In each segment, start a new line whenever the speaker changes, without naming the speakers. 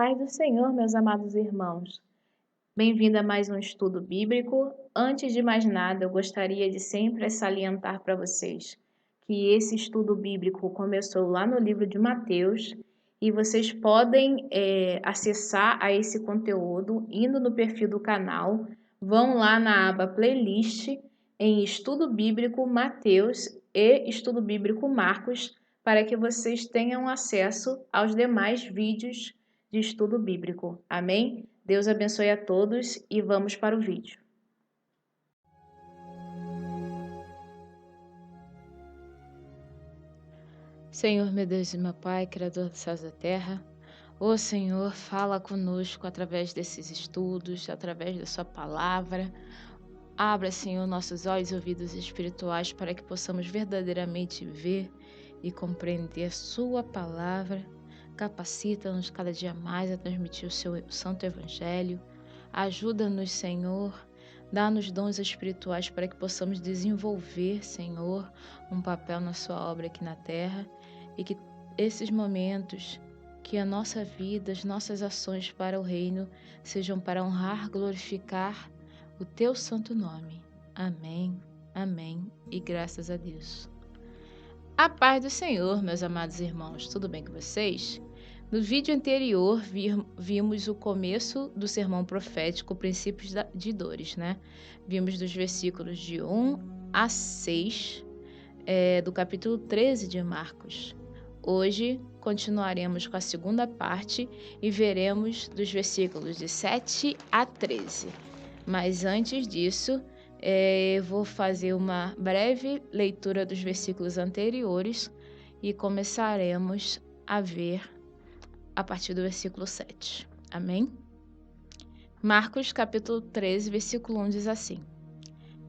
paz do Senhor, meus amados irmãos. Bem-vindo a mais um estudo bíblico. Antes de mais nada, eu gostaria de sempre salientar para vocês que esse estudo bíblico começou lá no livro de Mateus e vocês podem acessar a esse conteúdo indo no perfil do canal, vão lá na aba playlist em Estudo Bíblico Mateus e Estudo Bíblico Marcos para que vocês tenham acesso aos demais vídeos de estudo bíblico. Amém? Deus abençoe a todos e vamos para o vídeo.
Senhor, meu Deus e meu Pai, Criador dos céus e da terra, ô Senhor, fala conosco através desses estudos, através da Sua palavra. Abra, Senhor, nossos olhos e ouvidos espirituais para que possamos verdadeiramente ver e compreender a Sua palavra. Capacita-nos cada dia mais a transmitir o Seu Santo Evangelho. Ajuda-nos, Senhor. Dá-nos dons espirituais para que possamos desenvolver, Senhor, um papel na Sua obra aqui na terra e que esses momentos, que a nossa vida, as nossas ações para o reino sejam para honrar, glorificar o Teu santo nome. Amém, amém e graças a Deus. A paz do Senhor, meus amados irmãos, tudo bem com vocês? No vídeo anterior, vimos o começo do sermão profético, Princípios de Dores, né? Vimos dos versículos de 1 a 6 do capítulo 13 de Marcos. Hoje, continuaremos com a segunda parte e veremos dos versículos de 7 a 13. Mas antes disso, eu vou fazer uma breve leitura dos versículos anteriores e começaremos a ver a partir do versículo 7. Amém? Marcos capítulo 13, versículo 1 diz assim: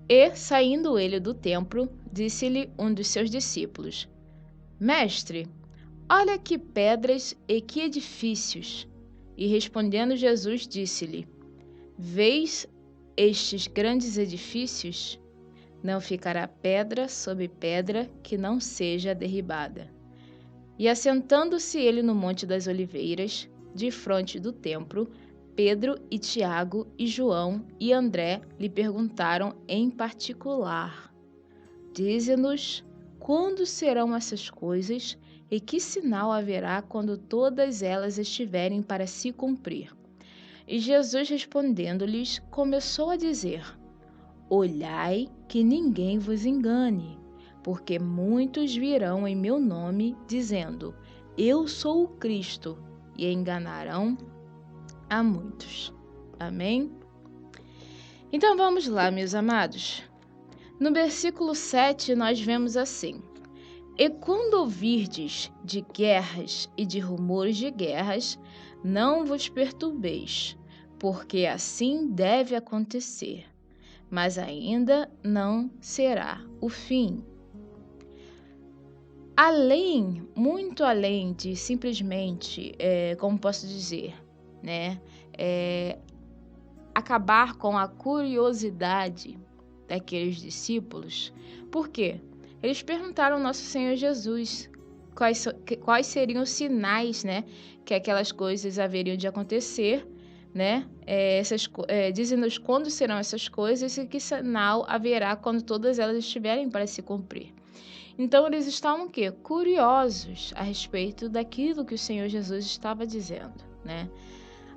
E, saindo ele do templo, disse-lhe um dos seus discípulos: Mestre, olha que pedras e que edifícios. E respondendo Jesus disse-lhe: Vês estes grandes edifícios? Não ficará pedra sobre pedra que não seja derribada. E assentando-se ele no Monte das Oliveiras, defronte do templo, Pedro e Tiago e João e André lhe perguntaram em particular: Dize-nos, quando serão essas coisas e que sinal haverá quando todas elas estiverem para se cumprir? E Jesus respondendo-lhes, começou a dizer: Olhai que ninguém vos engane, porque muitos virão em meu nome, dizendo: Eu sou o Cristo, e enganarão a muitos. Amém? Então vamos lá, meus amados. No versículo 7 nós vemos assim: E quando ouvirdes de guerras e de rumores de guerras, não vos perturbeis, porque assim deve acontecer, mas ainda não será o fim. Muito além de simplesmente, como posso dizer, né, acabar com a curiosidade daqueles discípulos. Por quê? Eles perguntaram ao nosso Senhor Jesus quais seriam os sinais, né, que aquelas coisas haveriam de acontecer, né? Dize-nos quando serão essas coisas e que sinal haverá quando todas elas estiverem para se cumprir. Então eles estavam o quê? Curiosos a respeito daquilo que o Senhor Jesus estava dizendo, né?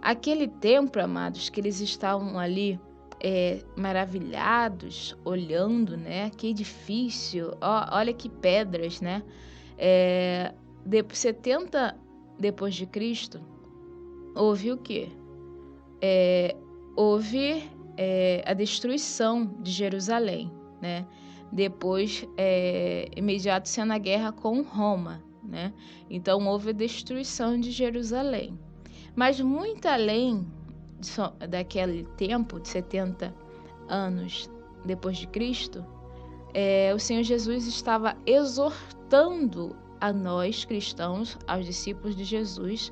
Aquele templo, amados, que eles estavam ali maravilhados, olhando, né? Que edifício, olha que pedras, né? 70 depois de Cristo, houve o quê? Houve a destruição de Jerusalém, né? Depois, imediato sendo a guerra com Roma, né? Então, houve a destruição de Jerusalém. Mas muito além daquele tempo, de 70 anos depois de Cristo, o Senhor Jesus estava exortando a nós, cristãos, aos discípulos de Jesus,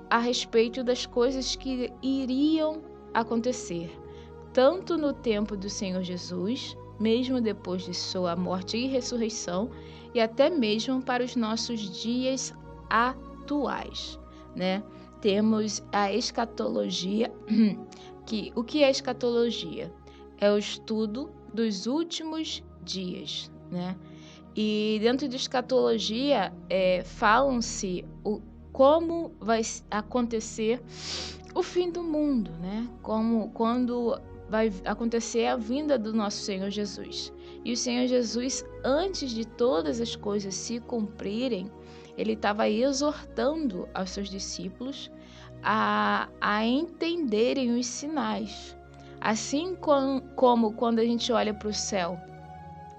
a respeito das coisas que iriam acontecer, tanto no tempo do Senhor Jesus, mesmo depois de sua morte e ressurreição, e até mesmo para os nossos dias atuais, né? temos a escatologia, o que é escatologia? É o estudo dos últimos dias, né? E dentro de escatologia, falam-se como vai acontecer o fim do mundo, né? Quando vai acontecer a vinda do nosso Senhor Jesus. E o Senhor Jesus, antes de todas as coisas se cumprirem, ele estava exortando aos seus discípulos a entenderem os sinais. Assim como quando a gente olha para o céu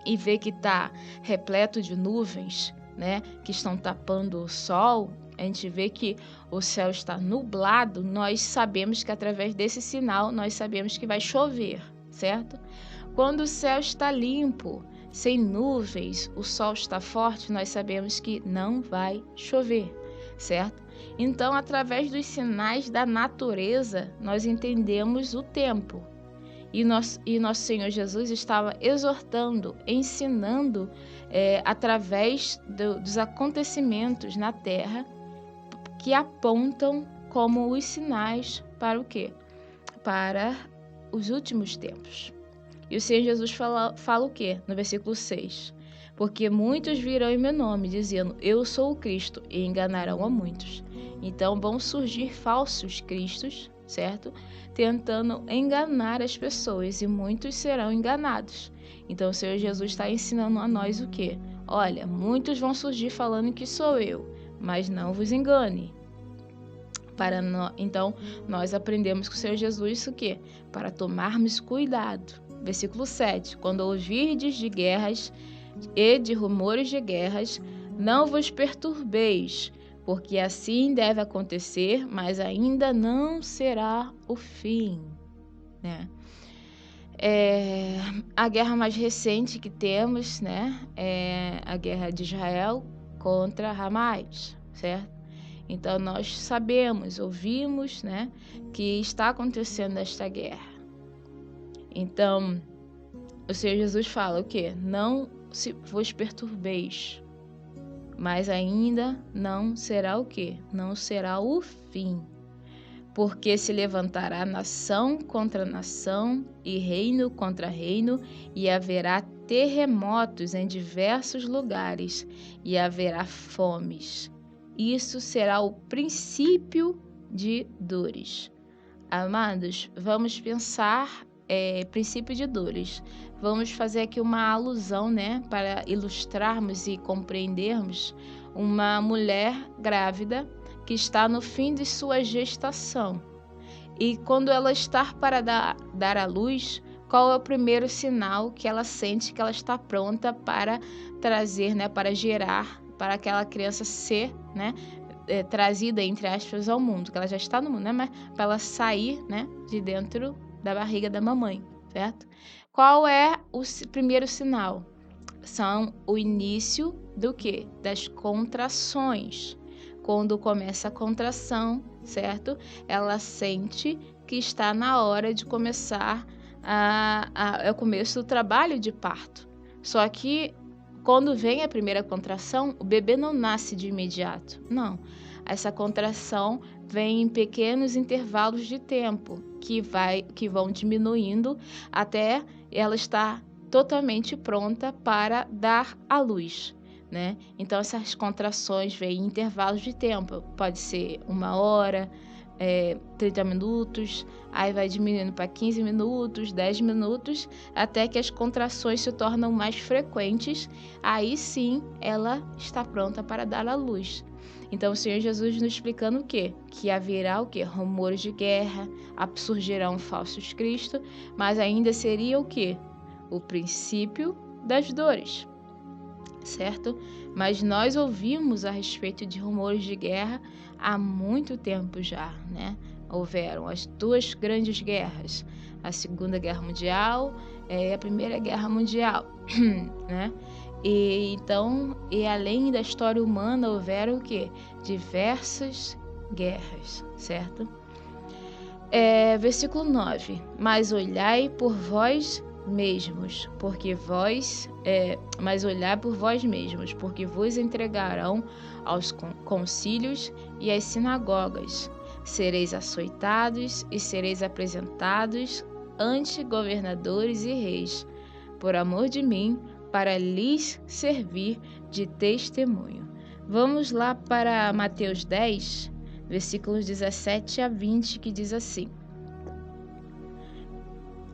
e vê que está repleto de nuvens, né, que estão tapando o sol, a gente vê que o céu está nublado, nós sabemos que através desse sinal, nós sabemos que vai chover, certo? Quando o céu está limpo, sem nuvens, o sol está forte, nós sabemos que não vai chover, certo? Então, através dos sinais da natureza, nós entendemos o tempo. E nosso Senhor Jesus estava exortando, ensinando através dos acontecimentos na terra que apontam como os sinais para o quê? Para os últimos tempos. E o Senhor Jesus fala o quê? No versículo 6. Porque muitos virão em meu nome, dizendo, eu sou o Cristo, e enganarão a muitos. Então vão surgir falsos cristos, certo? Tentando enganar as pessoas, e muitos serão enganados. Então o Senhor Jesus está ensinando a nós o quê? Olha, muitos vão surgir falando que sou eu, mas não vos engane. Então, nós aprendemos com o Senhor Jesus o quê? Para tomarmos cuidado. Versículo 7. Quando ouvirdes de guerras e de rumores de guerras, não vos perturbeis, porque assim deve acontecer, mas ainda não será o fim, né? A guerra mais recente que temos, né, é a guerra de Israel contra Hamas, certo? Então, nós sabemos, ouvimos, né, que está acontecendo esta guerra. Então, o Senhor Jesus fala o quê? Não se vos perturbeis, mas ainda não será o quê? Não será o fim. Porque se levantará nação contra nação e reino contra reino, e haverá terremotos em diversos lugares, e haverá fomes. Isso será o princípio de dores. Amados, vamos pensar princípio de dores. Vamos fazer aqui uma alusão, né, para ilustrarmos e compreendermos uma mulher grávida que está no fim de sua gestação. E quando ela está para dar à luz, qual é o primeiro sinal que ela sente que ela está pronta para trazer, né, para gerar, para aquela criança ser, né, trazida, entre aspas, ao mundo, que ela já está no mundo, né, mas para ela sair, né, de dentro da barriga da mamãe, certo? Qual é o primeiro sinal? São o início do quê? Das contrações. Quando começa a contração, certo? Ela sente que está na hora de começar é o começo do trabalho de parto. Só que quando vem a primeira contração, o bebê não nasce de imediato. Não. Essa contração vem em pequenos intervalos de tempo que vão diminuindo até ela estar totalmente pronta para dar à luz, né? Então essas contrações vêm em intervalos de tempo, pode ser 1 hora, 30 minutos, aí vai diminuindo para 15 minutos, 10 minutos, até que as contrações se tornam mais frequentes, aí sim ela está pronta para dar à luz. Então o Senhor Jesus nos explicando o quê? Que haverá o quê? Rumores de guerra, surgirão falsos cristos, mas ainda seria o quê? O princípio das dores, certo? Mas nós ouvimos a respeito de rumores de guerra há muito tempo já, né? Houveram as 2 grandes guerras, a Segunda Guerra Mundial e a Primeira Guerra Mundial, né? E além da história humana, houveram o quê? Diversas guerras, certo? Versículo 9. Mas olhai por vós mesmos, mas olhai por vós mesmos, porque vos entregarão aos concílios e às sinagogas. sereis açoitados e sereis apresentados ante governadores e reis, por amor de mim, para lhes servir de testemunho. Vamos lá para Mateus 10, versículos 17 a 20, que diz assim: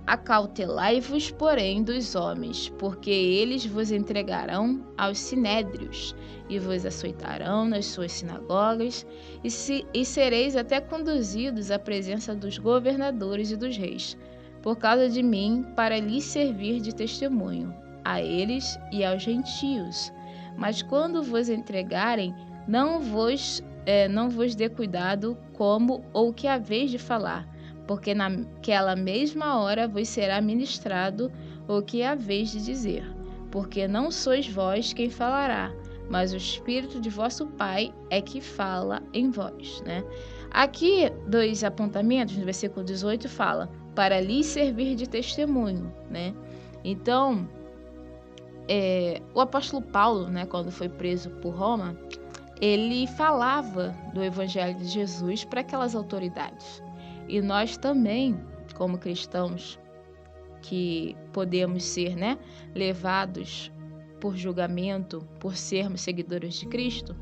Acautelai-vos, porém, dos homens, porque eles vos entregarão aos sinédrios, e vos açoitarão nas suas sinagogas, e sereis até conduzidos à presença dos governadores e dos reis, por causa de mim, para lhes servir de testemunho, a eles e aos gentios. Mas quando vos entregarem, não vos dê cuidado como ou que haveis de falar, porque naquela mesma hora vos será ministrado o que haveis de dizer, porque não sois vós quem falará, mas o Espírito de vosso Pai é que fala em vós, né? Aqui, 2 apontamentos, no versículo 18 fala, para lhes servir de testemunho, né? Então, o apóstolo Paulo, né, quando foi preso por Roma, ele falava do Evangelho de Jesus para aquelas autoridades. E nós também, como cristãos, que podemos ser, né, levados por julgamento, por sermos seguidores de Cristo,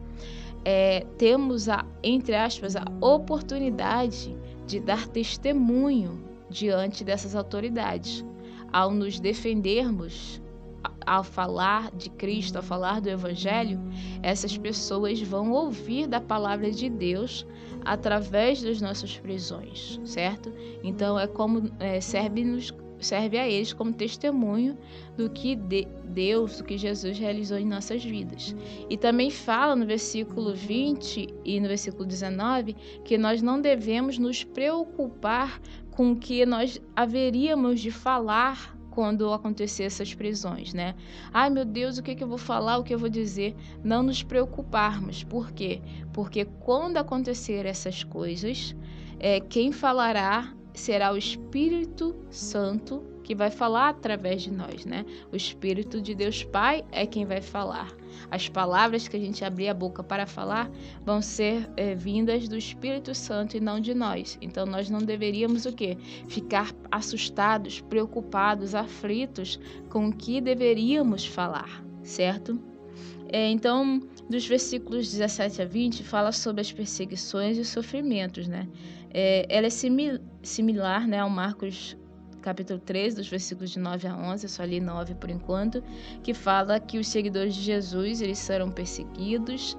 temos entre aspas, a oportunidade de dar testemunho diante dessas autoridades. Ao nos defendermos, ao falar de Cristo, ao falar do Evangelho, essas pessoas vão ouvir da palavra de Deus através das nossas prisões, certo? Então serve a eles como testemunho do que Deus, do que Jesus realizou em nossas vidas. E também fala no versículo 20 e no versículo 19 que nós não devemos nos preocupar com o que nós haveríamos de falar quando acontecer essas prisões, né? Ai, meu Deus, o que eu vou falar, o que eu vou dizer? Não nos preocuparmos. Por quê? Porque quando acontecer essas coisas, quem falará será o Espírito Santo, que vai falar através de nós, né? O Espírito de Deus Pai é quem vai falar. As palavras que a gente abrir a boca para falar vão ser vindas do Espírito Santo e não de nós. Então, nós não deveríamos o quê? Ficar assustados, preocupados, aflitos com o que deveríamos falar, certo? Então, dos versículos 17 a 20, fala sobre as perseguições e os sofrimentos, né? Ela é similar, né, ao Marcos capítulo 13, dos versículos de 9 a 11, eu só li 9 por enquanto, que fala que os seguidores de Jesus, eles serão perseguidos,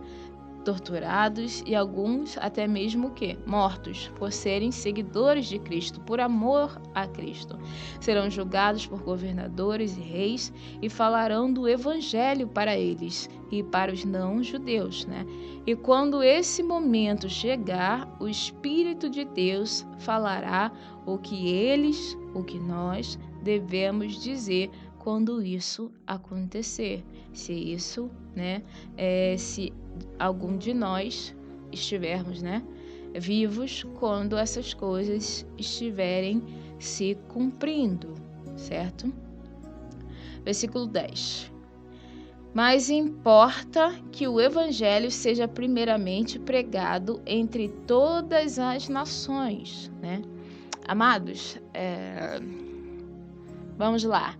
torturados e alguns até mesmo o quê? Mortos, por serem seguidores de Cristo, por amor a Cristo. Serão julgados por governadores e reis e falarão do evangelho para eles e para os não-judeus, né? E quando esse momento chegar, o Espírito de Deus falará o que nós devemos dizer quando isso acontecer. Se isso, né, se algum de nós estivermos, né, vivos quando essas coisas estiverem se cumprindo, certo? Versículo 10. Mas importa que o Evangelho seja primeiramente pregado entre todas as nações, né? Amados, vamos lá.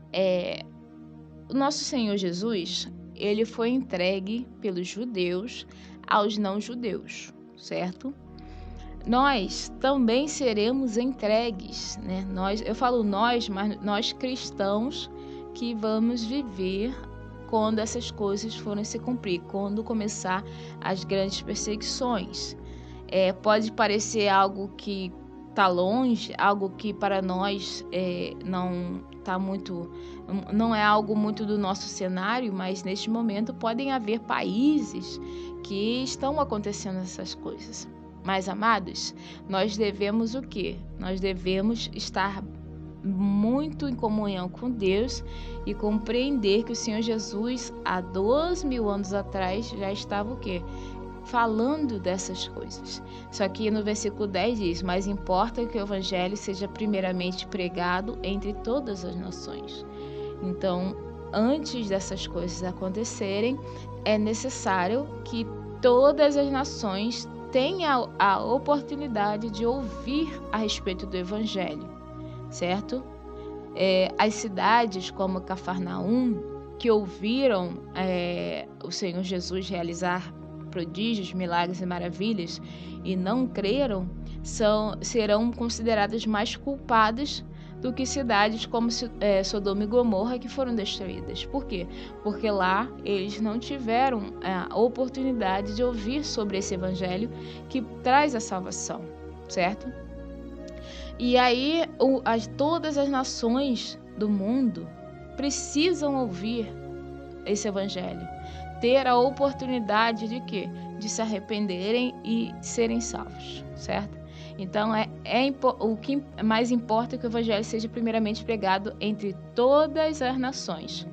O nosso Senhor Jesus, ele foi entregue pelos judeus aos não-judeus, certo? Nós também seremos entregues, né? Eu falo nós, mas nós cristãos que vamos viver quando essas coisas forem se cumprir, quando começar as grandes perseguições. Pode parecer algo que está longe, algo que para nós não é algo muito do nosso cenário, mas neste momento podem haver países que estão acontecendo essas coisas. Mas, amados, nós devemos o quê? Nós devemos estar muito em comunhão com Deus e compreender que o Senhor Jesus, há 2.000 anos atrás, já estava o quê? Falando dessas coisas. Só que no versículo 10 diz, mas importa que o evangelho seja primeiramente pregado entre todas as nações. Então, antes dessas coisas acontecerem, é necessário que todas as nações tem a oportunidade de ouvir a respeito do Evangelho, certo? As cidades como Cafarnaum, que ouviram o Senhor Jesus realizar prodígios, milagres e maravilhas e não creram, serão consideradas mais culpadas do que cidades como Sodoma e Gomorra, que foram destruídas. Por quê? Porque lá eles não tiveram a oportunidade de ouvir sobre esse evangelho que traz a salvação, certo? E aí todas as nações do mundo precisam ouvir esse evangelho, ter a oportunidade de quê? De se arrependerem e serem salvos, certo? Então, o que mais importa é que o evangelho seja primeiramente pregado entre todas as nações.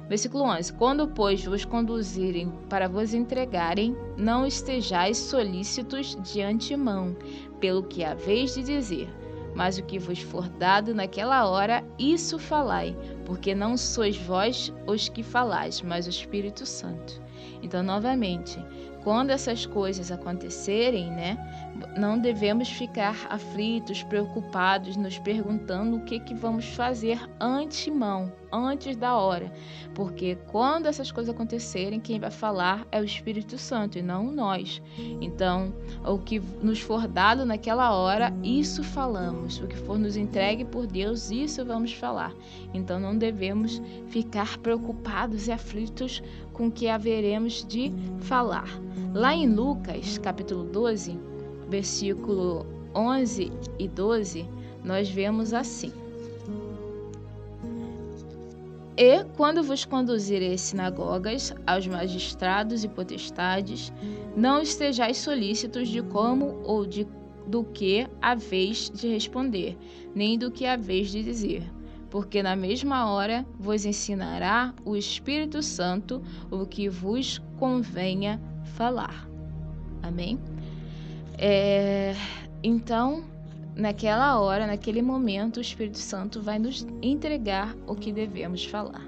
Versículo 11. Quando, pois, vos conduzirem para vos entregarem, não estejais solícitos de antemão, pelo que haveis de dizer, mas o que vos for dado naquela hora, isso falai, porque não sois vós os que falais, mas o Espírito Santo. Então, novamente, quando essas coisas acontecerem, não devemos ficar aflitos, preocupados, nos perguntando o que vamos fazer antemão, antes da hora. Porque quando essas coisas acontecerem, quem vai falar é o Espírito Santo e não nós. Então, o que nos for dado naquela hora, isso falamos. O que for nos entregue por Deus, isso vamos falar. Então, não devemos ficar preocupados e aflitos com o que haveremos de falar. Lá em Lucas, capítulo 12, versículo 11 e 12, nós vemos assim: E quando vos conduzirem às sinagogas, aos magistrados e potestades, não estejais solícitos de como ou do que haveis de responder, nem do que haveis de dizer, porque na mesma hora vos ensinará o Espírito Santo o que vos convenha falar. Amém? Então, naquela hora, naquele momento, o Espírito Santo vai nos entregar o que devemos falar.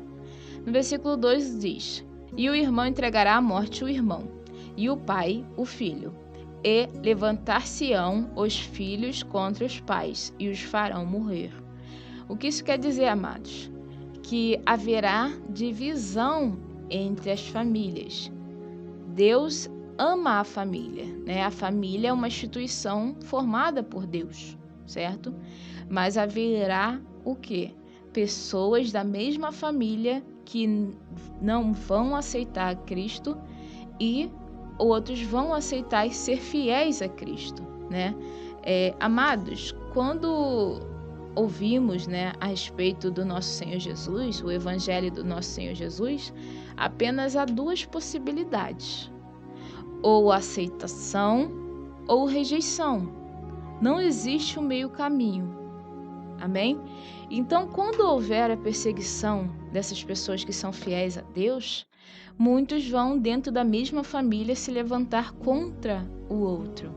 No versículo 2 diz: E o irmão entregará à morte o irmão, e o pai o filho, e levantar-se-ão os filhos contra os pais, e os farão morrer. O que isso quer dizer, amados? Que haverá divisão entre as famílias. Deus ama a família, A família é uma instituição formada por Deus, certo? Mas haverá o quê? Pessoas da mesma família que não vão aceitar Cristo e outros vão aceitar e ser fiéis a Cristo, Amados, quando ouvimos, a respeito do nosso Senhor Jesus, o Evangelho do nosso Senhor Jesus, apenas há duas possibilidades: ou aceitação ou rejeição. Não existe um meio caminho. Amém? Então, quando houver a perseguição dessas pessoas que são fiéis a Deus, muitos vão, dentro da mesma família, se levantar contra o outro.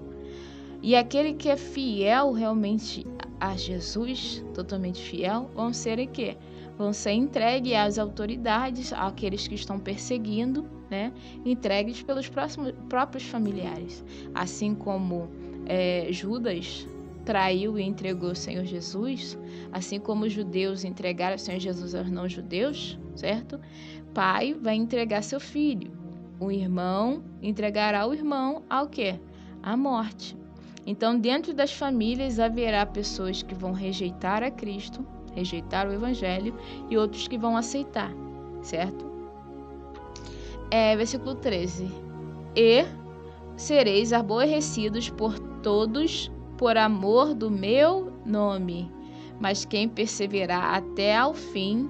E aquele que é fiel realmente a Jesus, totalmente fiel, vão ser o quê? Vão ser entregues às autoridades, àqueles que estão perseguindo, entregues pelos próprios familiares. Assim como Judas traiu e entregou o Senhor Jesus, assim como os judeus entregaram o Senhor Jesus aos não-judeus, certo? Pai vai entregar seu filho. O irmão entregará o irmão ao quê? À morte. Então, dentro das famílias haverá pessoas que vão rejeitar a Cristo, rejeitar o Evangelho, e outros que vão aceitar, certo? Versículo 13. E sereis aborrecidos por todos por amor do meu nome, mas quem perseverar até ao fim,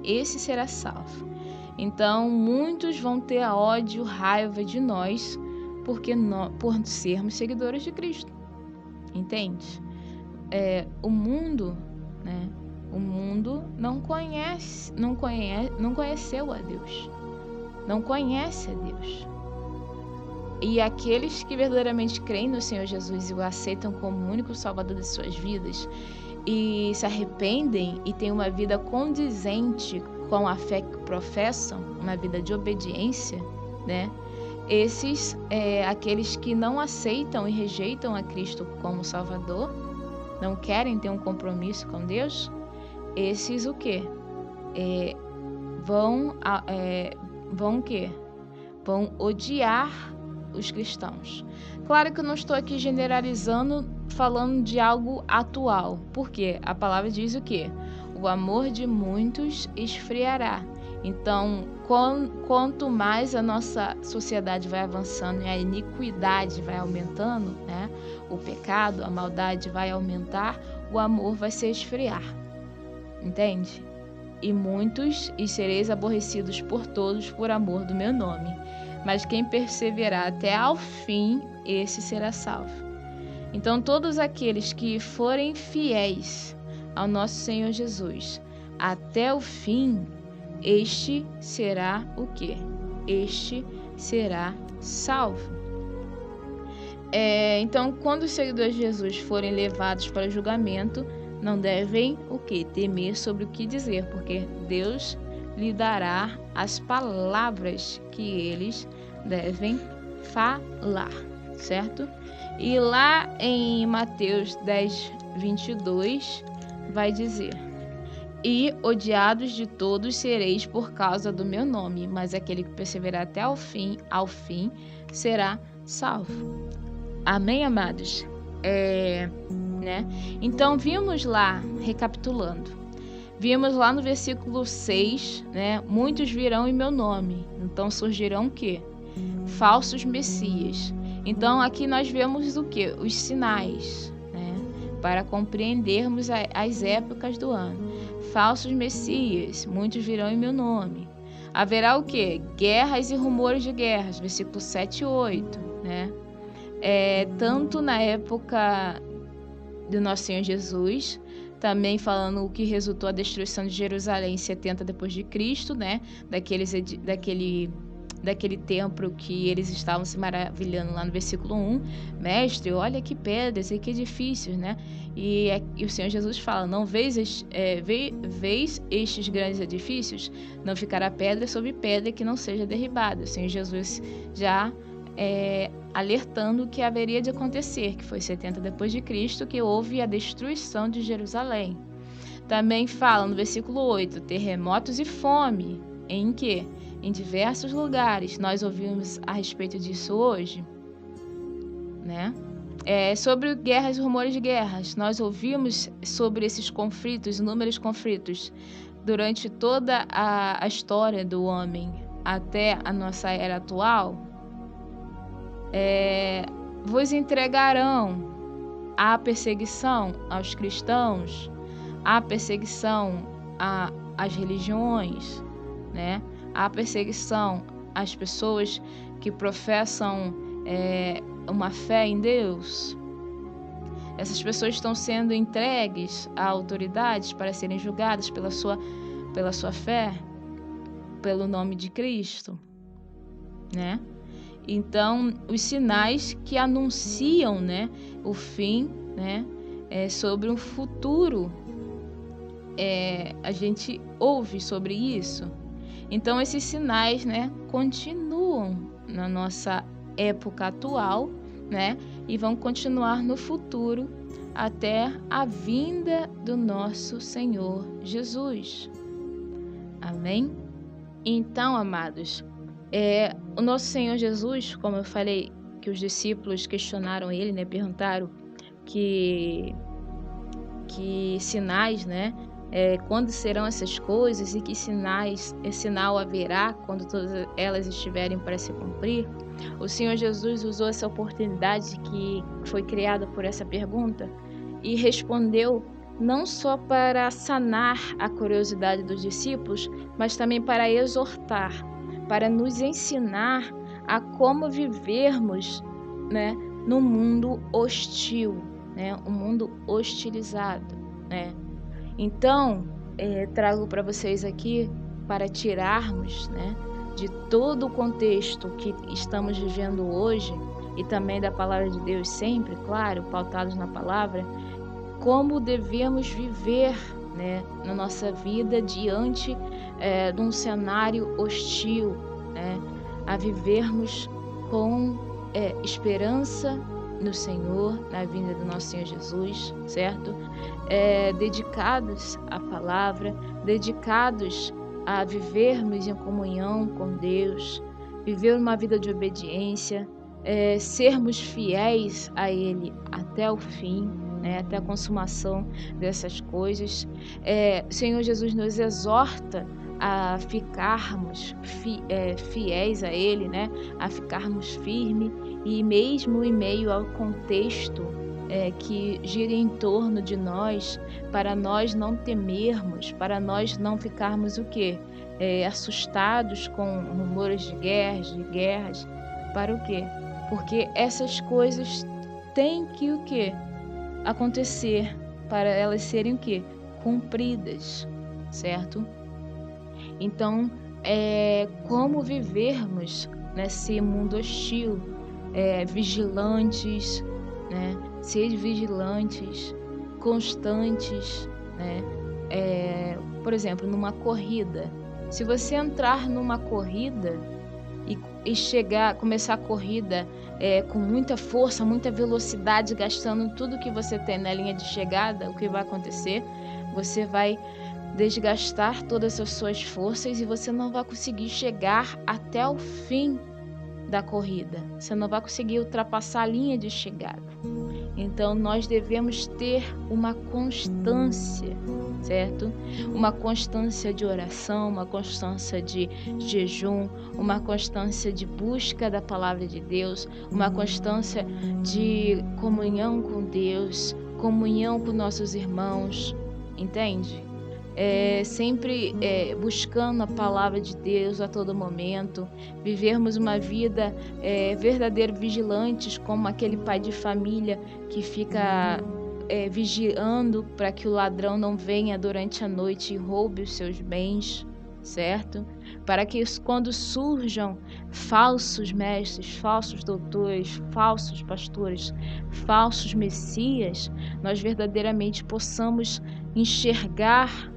esse será salvo. Então, muitos vão ter ódio, raiva de nós, por sermos seguidores de Cristo. Entende? O mundo, O mundo não conheceu a Deus. Não conhece a Deus. E aqueles que verdadeiramente creem no Senhor Jesus e o aceitam como o único salvador de suas vidas e se arrependem e têm uma vida condizente com a fé que professam, uma vida de obediência, esses, aqueles que não aceitam e rejeitam a Cristo como Salvador, não querem ter um compromisso com Deus, esses o quê? Vão o quê? Vão odiar os cristãos. Claro que eu não estou aqui generalizando, falando de algo atual, porque a palavra diz o quê? O amor de muitos esfriará. Então, quanto mais a nossa sociedade vai avançando e a iniquidade vai aumentando, né? O pecado, a maldade vai aumentar, o amor vai se esfriar. Entende? E sereis aborrecidos por todos por amor do meu nome. Mas quem perseverar até ao fim, esse será salvo. Então, todos aqueles que forem fiéis ao nosso Senhor Jesus até o fim, este será o quê? Este será salvo. Então, quando os seguidores de Jesus forem levados para o julgamento, não devem o quê? Temer sobre o que dizer, porque Deus lhe dará as palavras que eles devem falar, certo? E lá em Mateus 10, 22, vai dizer: e odiados de todos sereis por causa do meu nome, mas aquele que perseverar até ao fim, será salvo. Amém, amados? Então, vimos lá, recapitulando, vimos lá no versículo 6, né? Muitos virão em meu nome. Então, surgirão o quê? Falsos messias. Então, aqui nós vemos o quê? Os sinais, né? Para compreendermos as épocas do ano. Falsos messias, muitos virão em meu nome. Haverá o quê? Guerras e rumores de guerras, versículo 7 e 8, né? Tanto na época do nosso Senhor Jesus, também falando o que resultou a destruição de Jerusalém em 70 depois de Cristo, né? Daquele templo que eles estavam se maravilhando lá no versículo 1. Mestre, olha que pedras e que edifícios, né? E o Senhor Jesus fala, não vês estes grandes edifícios? Não ficará pedra sobre pedra que não seja derribada. O Senhor Jesus já alertando o que haveria de acontecer, que foi 70 depois de Cristo, que houve a destruição de Jerusalém. Também fala no versículo 8, terremotos e fome. Em quê? Em diversos lugares. Nós ouvimos a respeito disso hoje, né? Sobre guerras e rumores de guerras. Nós ouvimos sobre esses conflitos, inúmeros conflitos, durante toda a história do homem até a nossa era atual. Vos entregarão à perseguição aos cristãos, à perseguição às religiões, né? À perseguição às pessoas que professam uma fé em Deus. Essas pessoas estão sendo entregues a autoridades para serem julgadas pela sua fé, pelo nome de Cristo, né? Então, os sinais que anunciam, né, o fim, né, sobre um futuro, a gente ouve sobre isso. Então, esses sinais, né, continuam na nossa época atual, né, e vão continuar no futuro até a vinda do nosso Senhor Jesus. Amém? Então, amados, o nosso Senhor Jesus, como eu falei, que os discípulos questionaram ele, né? Perguntaram que sinais, né? Quando serão essas coisas e que sinal haverá quando todas elas estiverem para se cumprir. O Senhor Jesus usou essa oportunidade que foi criada por essa pergunta e respondeu não só para sanar a curiosidade dos discípulos, mas também para exortar, para nos ensinar a como vivermos, né, num mundo hostil, né, um mundo hostilizado, né? Então, trago para vocês aqui para tirarmos, né, de todo o contexto que estamos vivendo hoje e também da palavra de Deus sempre, claro, pautados na palavra, como devemos viver, né, na nossa vida diante de um cenário hostil, né, a vivermos com esperança no Senhor, na vinda do nosso Senhor Jesus, certo? Dedicados à palavra, dedicados a vivermos em comunhão com Deus, viver uma vida de obediência, sermos fiéis a Ele até o fim, né, até a consumação dessas coisas. O Senhor Jesus nos exorta a ficarmos fiéis a Ele, né, a ficarmos firmes, e mesmo em meio ao contexto que gira em torno de nós, para nós não temermos, para nós não ficarmos o quê? Assustados com rumores de guerras, para o quê? Porque essas coisas têm que o quê? Acontecer para elas serem o quê? Cumpridas, certo? Então, como vivermos nesse mundo hostil? Vigilantes, né? Ser vigilantes, constantes, né? Por exemplo, numa corrida. Se você entrar numa corrida e começar a corrida com muita força, muita velocidade, gastando tudo que você tem na linha de chegada, o que vai acontecer? Você vai desgastar todas as suas forças e você não vai conseguir chegar até o fim da corrida. Você não vai conseguir ultrapassar a linha de chegada. Então, nós devemos ter uma constância, certo? Uma constância de oração, uma constância de jejum, uma constância de busca da palavra de Deus, uma constância de comunhão com Deus, comunhão com nossos irmãos, entende? Sempre buscando a palavra de Deus a todo momento, vivermos uma vida verdadeiro vigilantes, como aquele pai de família que fica vigiando para que o ladrão não venha durante a noite e roube os seus bens, certo? Para que quando surjam falsos mestres, falsos doutores, falsos pastores, falsos messias, nós verdadeiramente possamos enxergar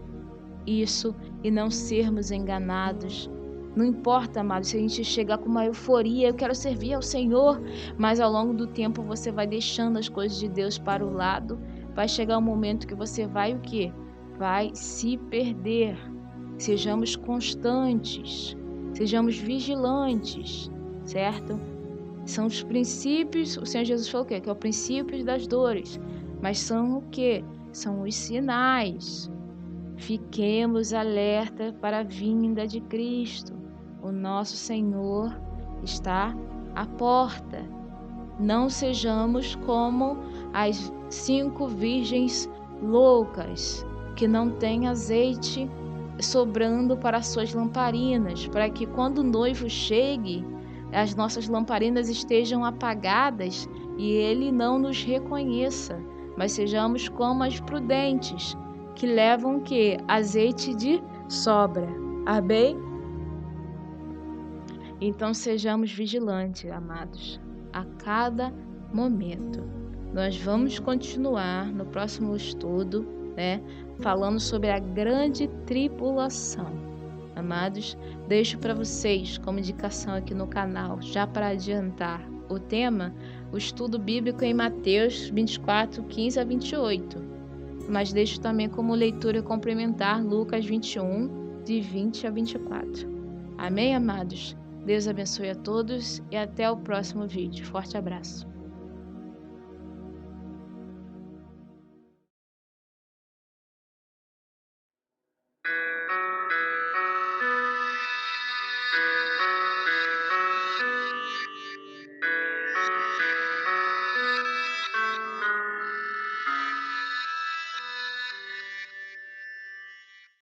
isso e não sermos enganados. Não importa, amado, se a gente chegar com uma euforia, eu quero servir ao Senhor, mas ao longo do tempo você vai deixando as coisas de Deus para o lado, vai chegar um momento que você vai o quê? Vai se perder. Sejamos constantes, sejamos vigilantes, certo? São os princípios, o Senhor Jesus falou o quê? Que é o princípio das dores, mas são o quê? São os sinais. Fiquemos alerta para a vinda de Cristo. O nosso Senhor está à porta. Não sejamos como as 5 virgens loucas, que não têm azeite sobrando para suas lamparinas, para que quando o noivo chegue, as nossas lamparinas estejam apagadas e ele não nos reconheça, mas sejamos como as prudentes, que levam o quê? Azeite de sobra. Amém? Então sejamos vigilantes, amados, a cada momento. Nós vamos continuar no próximo estudo, né, falando sobre a grande tribulação. Amados, deixo para vocês como indicação aqui no canal, já para adiantar o tema, o estudo bíblico em Mateus 24, 15 a 28. Mas deixo também como leitura complementar Lucas 21, de 20 a 24. Amém, amados? Deus abençoe a todos e até o próximo vídeo. Forte abraço.